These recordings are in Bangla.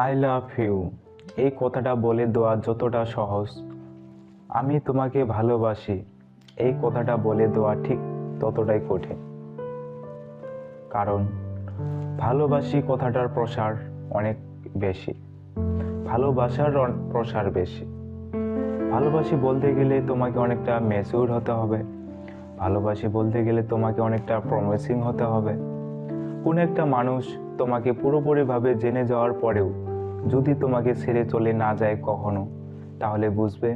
আই লাভ ইউ এই কথাটা বলে দেওয়া যতটা সহজ, আমি তোমাকে ভালোবাসি এই কথাটা বলে দেওয়া ঠিক ততটাই কঠিন। কারণ ভালোবাসি কথাটার প্রসার অনেক বেশি, ভালোবাসার প্রসার বেশি। ভালোবাসি বলতে গেলে তোমাকে অনেকটা ম্যাচিউর হতে হবে, ভালোবাসি বলতে গেলে তোমাকে অনেকটা প্রমিসিং হতে হবে। কোন একটা মানুষ তোমাকে পুরোপুরিভাবে জেনে যাওয়ার পরেও যদি তোমাকে ছেড়ে চলে না যায় কখনো, তাহলে বুঝবে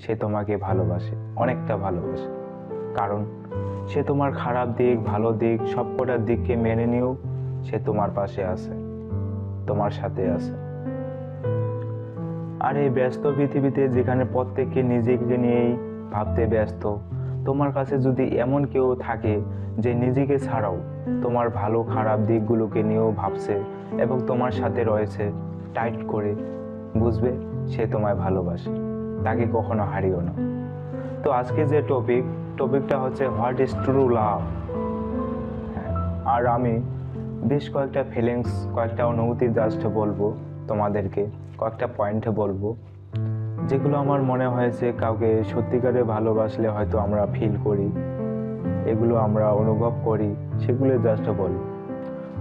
সে তোমাকে ভালোবাসে, অনেকটা ভালোবাসে। কারণ সে তোমার খারাপ দিক ভালো দিক সবকটা দিককে মেনে নিয়েও সে তোমার পাশে আছে, তোমার সাথে আছে। আর এই ব্যস্ত পৃথিবীতে যেখানে প্রত্যেককে নিজেকে নিয়েই ভাবতে ব্যস্ত, তোমার কাছে যদি এমন কেউ থাকে যে নিজেকে ছাড়াও তোমার ভালো খারাপ দিকগুলোকে নিয়েও ভাবছে এবং তোমার সাথে রয়েছে টাইট করে, বুঝবে সে তোমায় ভালোবাসে, তাকে কখনো হারিও না। তো আজকে যে টপিকটা হচ্ছে হোয়াট ইজ ট্রু লাভ। আর আমি বেশ কয়েকটা ফিলিংস, কয়েকটা অনুভূতি জাস্ট বলবো তোমাদেরকে, কয়েকটা পয়েন্টে বলবো যেগুলো আমার মনে হয়েছে কাউকে সত্যিকারে ভালোবাসলে হয়তো আমরা ফিল করি, এগুলো আমরা অনুভব করি, সেগুলো জাস্ট বলি।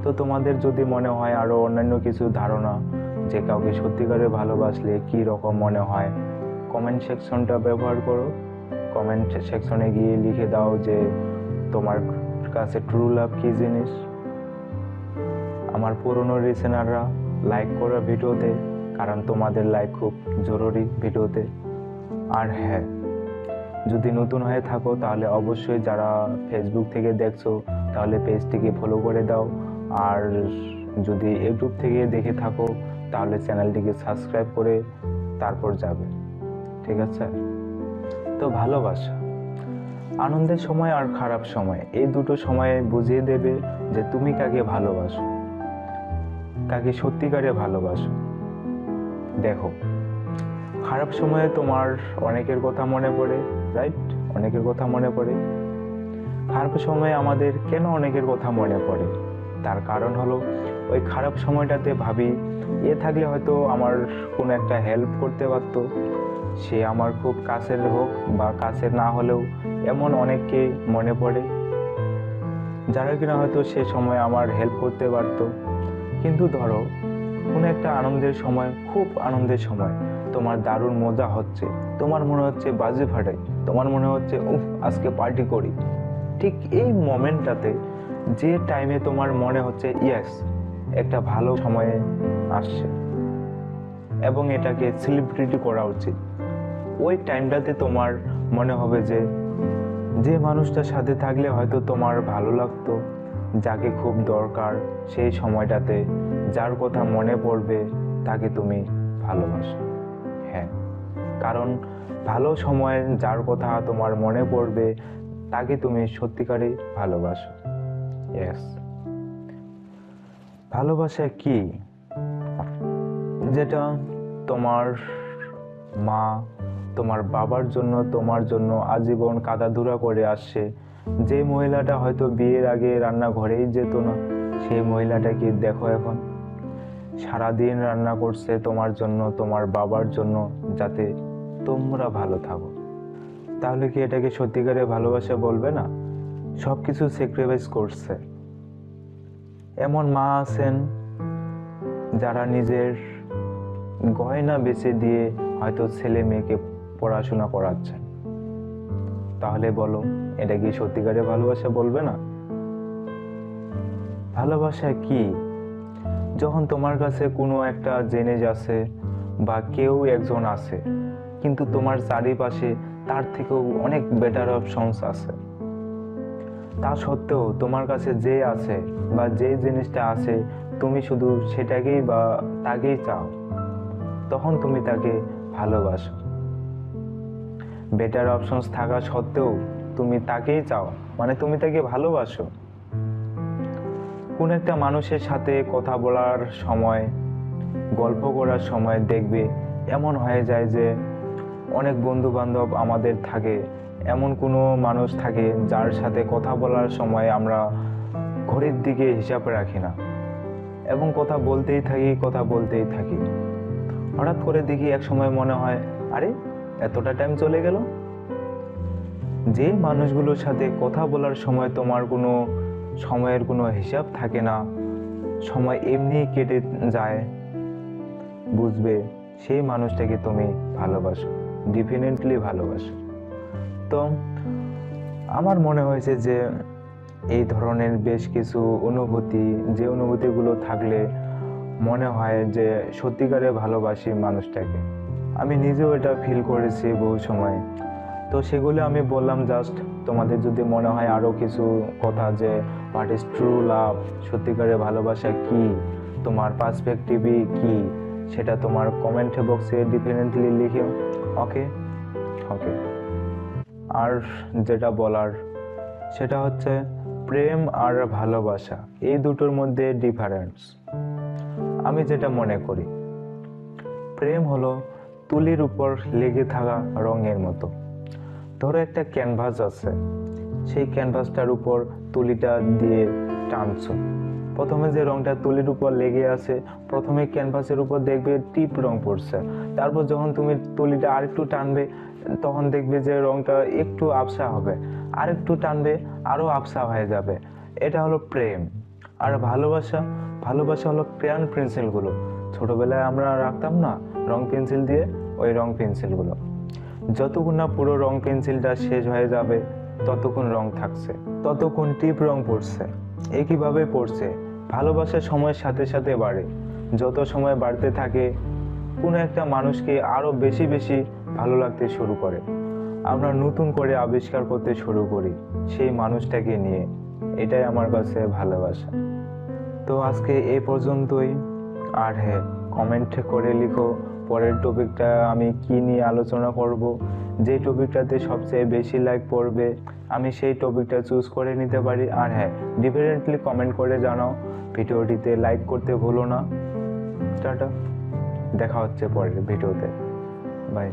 তো তোমাদের যদি মনে হয় আরও অন্যান্য কিছু ধারণা যে কাউকে সত্যিকারে ভালোবাসলে কী রকম মনে হয়, কমেন্ট সেকশনটা ব্যবহার করো। কমেন্ট সেকশনে গিয়ে লিখে দাও যে তোমার কাছে ট্রু লাভ কী জিনিস। আমার পুরনো লিসেনাররা লাইক করো ভিডিওতে, কারণ তোমাদের লাইক খুব জরুরি ভিডিওতে। আর হ্যাঁ, যদি নতুন হয়ে থাকো তাহলে অবশ্যই, যারা ফেসবুক থেকে দেখছো তাহলে পেজটিকে ফলো করে দাও, আর যদি ইউটিউব থেকে দেখে থাকো তাহলে চ্যানেলটিকে সাবস্ক্রাইব করে তারপর যাবে, ঠিক আছে? তো ভালোবাসা আনন্দের সময় আর খারাপ সময়, এই দুটো সময়ে বুঝিয়ে দেবে যে তুমি কাকে ভালোবাসো, কাকে সত্যিকারে ভালোবাসো। দেখো, খারাপ সময়ে তোমার অনেকের কথা মনে পড়ে, রাইট? অনেকের কথা মনে পড়ে। খারাপ সময়ে আমাদের কেন অনেকের কথা মনে পড়ে? তার কারণ হলো ওই খারাপ সময়টাতে ভাবি এ থাকলে হয়তো আমার কোনো একটা হেল্প করতে পারতো, সে আমার খুব কাছের হোক বা কাছের না হলেও, এমন অনেককে মনে পড়ে যারা কিনা হয়তো সে সময় আমার হেল্প করতে পারতো। কিন্তু ধরো কোনো একটা আনন্দের সময়, খুব আনন্দের সময়, তোমার দারুণ মজা হচ্ছে, তোমার মনে হচ্ছে বাজি ফাটাই, তোমার মনে হচ্ছে উফ আজকে পার্টি করি, ঠিক এই মোমেন্টটাতে যে টাইমে তোমার মনে হচ্ছে ইয়েস একটা ভালো সময়ে আসছে এবং এটাকে সেলিব্রিটি করা উচিত, ওই টাইমটাতে তোমার মনে হবে যে মানুষটার সাথে থাকলে হয়তো তোমার ভালো লাগতো, যাকে খুব দরকার সেই সময়টাতে, যার কথা মনে পড়বে, তাকে তুমি ভালোবাসো। হ্যাঁ, কারণ ভালো সময়ে যার কথা তোমার মনে পড়বে তাকে তুমি সত্যিকারে ভালোবাসো। ইয়েস, ভালোবাসা কি? যেটা তোমার মা তোমার বাবার জন্য, তোমার জন্য আজীবন কাঁদাধুরা করে আসছে, যে মহিলাটা হয়তো বিয়ের আগে রান্নাঘরেই যেত না, সেই মহিলাটাকে দেখো এখন সারাদিন রান্না করছে তোমার জন্য, তোমার বাবার জন্য, যাতে তোমরা ভালো থাকো। তাহলে কি এটাকে সত্যিকারে ভালোবাসা বলবে না? সব কিছু স্যাক্রিফাইস করছে। এমন মা আছেন যারা নিজের গয়না বেচে দিয়ে হয়তো ছেলে মেয়েকে পড়াশোনা করাচ্ছেন। তাহলে বলো, এটা কি সত্যিকারে ভালোবাসা বলবে না? ভালোবাসা কি? যখন তোমার কাছে কোনো একটা জিনিস আছে বা কেউ একজন আছে, কিন্তু তোমার চারিপাশে তার থেকেও অনেক বেটার অপশনস আছে, তা সত্ত্বেও তোমার কাছে যে আছে বা যে জিনিসটা আছে তুমি শুধু সেটাকেই বা তাকেই চাও, তখন তুমি তাকে ভালোবাসো। বেটার অপশনস থাকা সত্ত্বেও তুমি তাকেই চাও, মানে তুমি তাকে ভালোবাসো। কোন একটা মানুষের সাথে কথা বলার সময়, গল্প করার সময় দেখবে এমন হয়ে যায় যে অনেক বন্ধু বান্ধব আমাদের থাকে, এমন কোনো মানুষ থাকে যার সাথে কথা বলার সময় আমরা ঘড়ির দিকে হিসাব রাখি না, এবং কথা বলতেই থাকি। হঠাৎ করে দেখি এক সময় মনে হয়, আরে এতটা টাইম চলে গেল। যে মানুষগুলোর সাথে কথা বলার সময় তোমার কোনো সময়ের কোনো হিসাব থাকে না, সময় এমনি কেটে যায়, বুঝবে সেই মানুষটাকে তুমি ভালোবাসো, ডেফিনেটলি ভালোবাসো। তো আমার মনে হয়েছে যে এই ধরনের বেশ কিছু অনুভূতি, যে অনুভূতিগুলো থাকলে মনে হয় যে সত্যিকারে ভালোবাসি মানুষটাকে। আমি নিজেও এটা ফিল করেছি বহু সময়। তো সেগুলো আমি বললাম জাস্ট। তোমাদের যদি মনে হয় আরও কিছু কথা, যে হোয়াট ইজ ট্রু লাভ, সত্যিকারে ভালোবাসা কি, তোমার পার্সপেক্টিভই কি, সেটা তোমার কমেন্ট বক্সে ডেফিনেটলি লিখে। ওকে। আর যেটা বলার সেটা হচ্ছে, প্রেম আর ভালোবাসা এই দুটোর মধ্যে ডিফারেন্স। আমি যেটা মনে করি, প্রেম হলো তুলির উপর লেগে থাকা রঙের মতো। ধরো একটা ক্যানভাস আছে, সেই ক্যানভাসটার উপর তুলিটা দিয়ে টানছো। প্রথমে যে রংটা তুলির উপর লেগে আছে, প্রথমে ক্যানভাসের উপর দেখবে টিপ রং পড়ছে। তারপর যখন তুমি তুলিটা আরেকটু টানবে, তখন দেখবে যে রংটা একটু আবছা হবে, আরেকটু টানবে আরো আবছা হয়ে যাবে। এটা হলো প্রেম। আর ভালোবাসা হলো ক্রেয়ন পেন্সিলগুলো, ছোটবেলায় আমরা রাখতাম না রং পেন্সিল দিয়ে, ওই রং পেন্সিলগুলো। যতক্ষণ না পুরো রং পেন্সিলটা শেষ হয়ে যাবে ততক্ষণ রং থাকছে, ততক্ষণ টিপ রং পড়ছে। একইভাবে পড়ছে ভালোবাসা, সময়ের সাথে সাথে বাড়ে। যত সময় বাড়তে থাকে, কোনো একটা মানুষকে আরো বেশি ভালো লাগতে শুরু করে। আমরা নতুন করে আবিষ্কার করতে শুরু করি সেই মানুষটাকে নিয়ে। এটাই আমার কাছে ভালোবাসা। তো আজকে এই পর্যন্তই। আর হ্যাঁ, কমেন্ট করে লিখো পরের টপিকটা আমি কি নিয়ে আলোচনা করব। যে টপিকটাতে সবচেয়ে বেশি লাইক পড়বে আমি সেই টপিকটা চুজ করে নিতে পারি। আর হ্যাঁ, ডেফিনেটলি কমেন্ট করে জানাও, ভিডিওটিতে লাইক করতে ভুলো না। টাটা, দেখা হচ্ছে পরের ভিডিওতে। বাই।